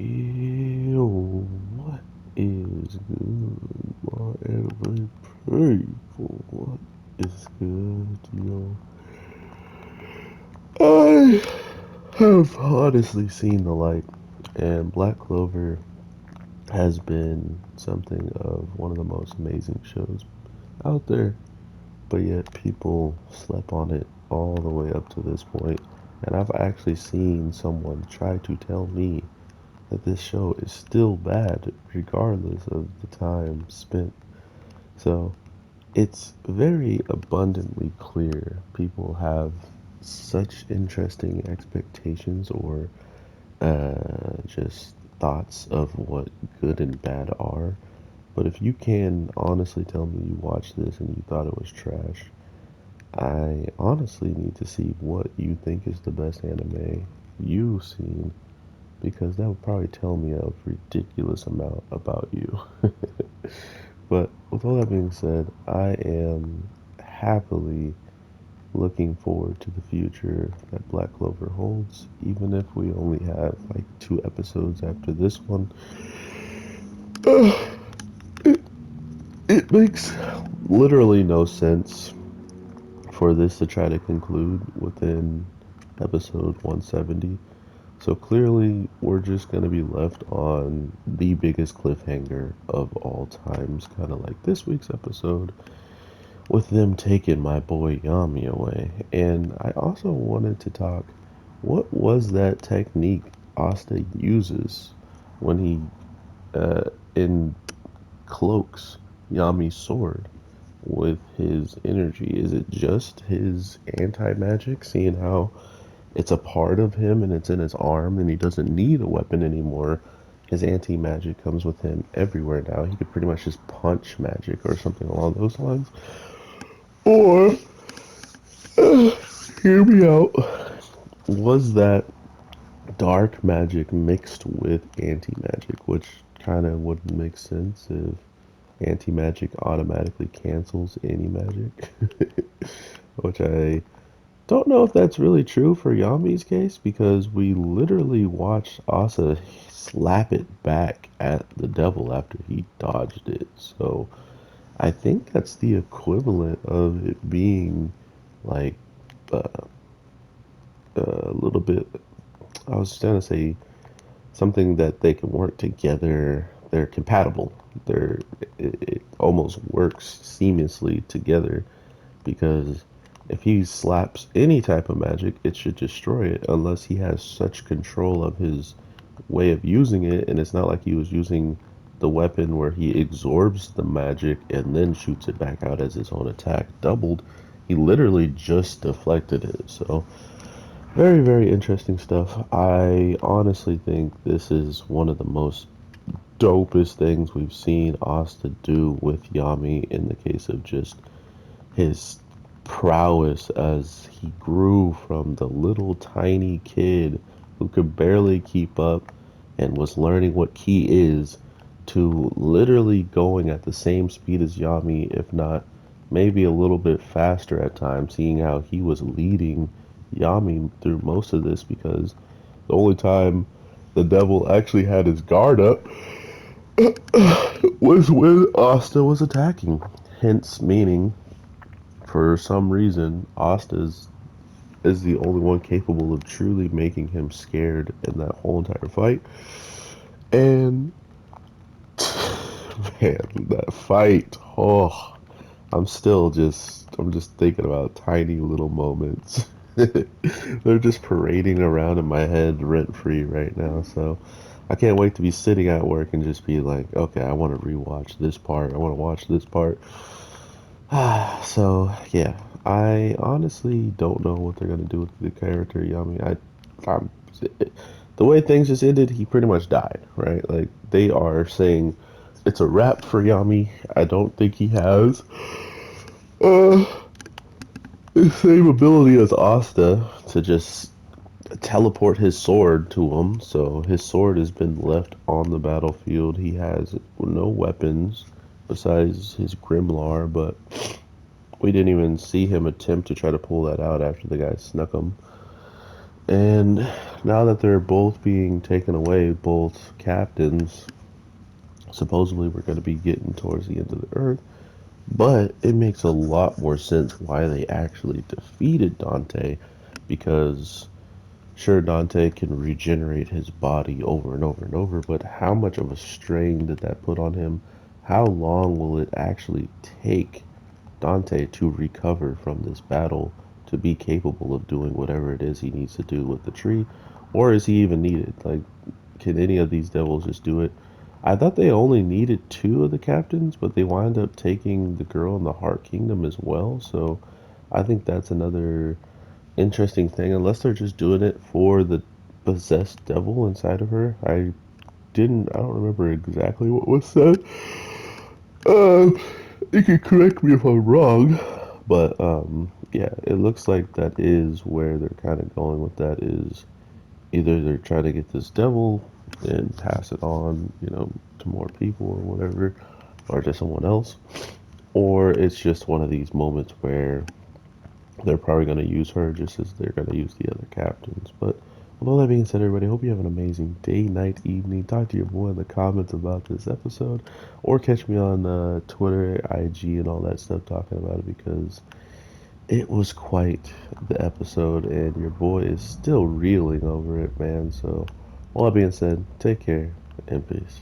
Ew, what is good, my every people? What is good, yo? I have honestly seen the light, and Black Clover has been something of one of the most amazing shows out there, but yet people slept on it all the way up to this point. And I've actually seen someone try to tell me that this show is still bad regardless of the time spent. So it's very abundantly clear people have such interesting expectations or just thoughts of what good and bad are. But if you can honestly tell me you watched this and you thought it was trash, I honestly need to see what you think is the best anime you've seen because that would probably tell me a ridiculous amount about you. But with all that being said, I am happily looking forward to the future that Black Clover holds, even if we only have like 2 episodes after this one. It makes literally no sense for this to try to conclude within episode 170. So clearly, we're just going to be left on the biggest cliffhanger of all times, kind of like this week's episode, with them taking my boy Yami away. And I also wanted to talk, what was that technique Asta uses when he uh, cloaks Yami's sword with his energy? Is it just his anti-magic, seeing how it's a part of him and it's in his arm and he doesn't need a weapon anymore? His anti-magic comes with him everywhere now. He could pretty much just punch magic or something along those lines. Or, hear me out, was that dark magic mixed with anti-magic, which kind of wouldn't make sense if anti-magic automatically cancels any magic. Which I don't know if that's really true for Yami's case because we literally watched Asa slap it back at the devil after he dodged it. So I think that's the equivalent of it being like uh, a little bit. I was trying to say something that they can work together. They're compatible. It almost works seamlessly together because if he slaps any type of magic, it should destroy it unless he has such control of his way of using it. And it's not like he was using the weapon where he absorbs the magic and then shoots it back out as his own attack doubled. He literally just deflected it. So very, very interesting stuff. I honestly think this is one of the most dopest things we've seen Asta do with Yami in the case of just his prowess as he grew from the little tiny kid who could barely keep up and was learning what ki is to literally going at the same speed as Yami, if not maybe a little bit faster at times, seeing how he was leading Yami through most of this because the only time the devil actually had his guard up was when Asta was attacking. Hence, meaning for some reason, Asta is the only one capable of truly making him scared in that whole entire fight. And man, that fight, oh, I'm just thinking about tiny little moments. They're just parading around in my head rent free right now. So I can't wait to be sitting at work and just be like, okay, I want to rewatch this part. I want to watch this part. So yeah, I honestly don't know what they're gonna do with the character Yami. I'm, the way things just ended, he pretty much died, right? Like they are saying it's a wrap for Yami. I don't think he has uh, the same ability as Asta to just teleport his sword to him. So his sword has been left on the battlefield. He has no weapons besides his Grimlar, but we didn't even see him attempt to try to pull that out after the guy snuck him. And now that they're both being taken away, both captains, supposedly we're going to be getting towards the end of the earth. But it makes a lot more sense why they actually defeated Dante, because sure, Dante can regenerate his body over and over and over, but how much of a strain did that put on him? How long will it actually take Dante to recover from this battle to be capable of doing whatever it is he needs to do with the tree? Or is he even needed? Like, can any of these devils just do it? I thought they only needed two of the captains, but they wind up taking the girl in the Heart Kingdom as well. So I think that's another interesting thing. Unless they're just doing it for the possessed devil inside of her. I don't remember exactly what was said. Um, you can correct me if I'm wrong, but yeah, it looks like that is where they're kind of going with that. Is either they're trying to get this devil and pass it on, to more people or whatever, or to someone else, or it's just one of these moments where they're probably going to use her just as they're going to use the other captains. But with all that being said, everybody, hope you have an amazing day, night, evening. Talk to your boy in the comments about this episode, or catch me on Twitter, IG, and all that stuff talking about it, because it was quite the episode, and your boy is still reeling over it, man. So, all that being said, take care and peace.